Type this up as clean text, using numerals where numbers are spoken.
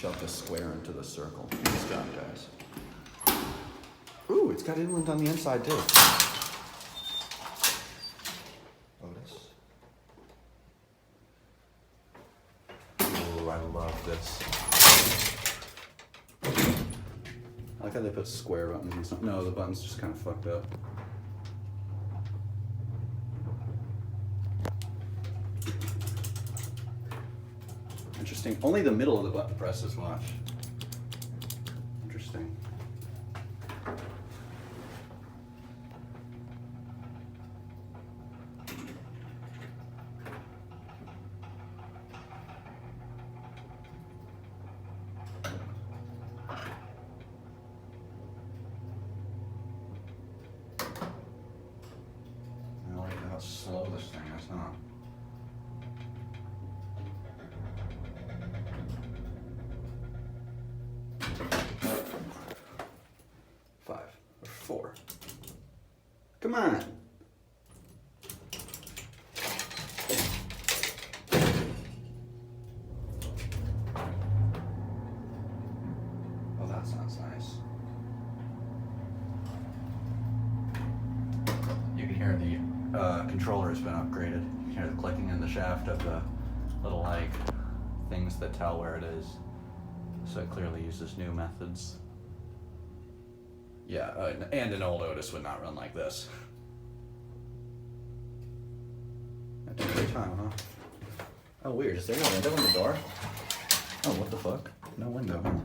shove the square into the circle. Nice job, guys. Ooh, it's got inland on the inside too. Otis. Ooh, I love this. I like how they put square buttons and stuff. No, the button's just kind of fucked up. Interesting. Only the middle of the button presses, watch. Interesting. I like how slow this thing is, huh? Four. Come on. Oh, that sounds nice. You can hear the controller has been upgraded. You can hear the clicking in the shaft of the little like things that tell where it is. So it clearly uses new methods. Yeah, and an old Otis would not run like this. That took some time, huh? Oh, weird. Is there a window in the door? Oh, what the fuck? No window, huh?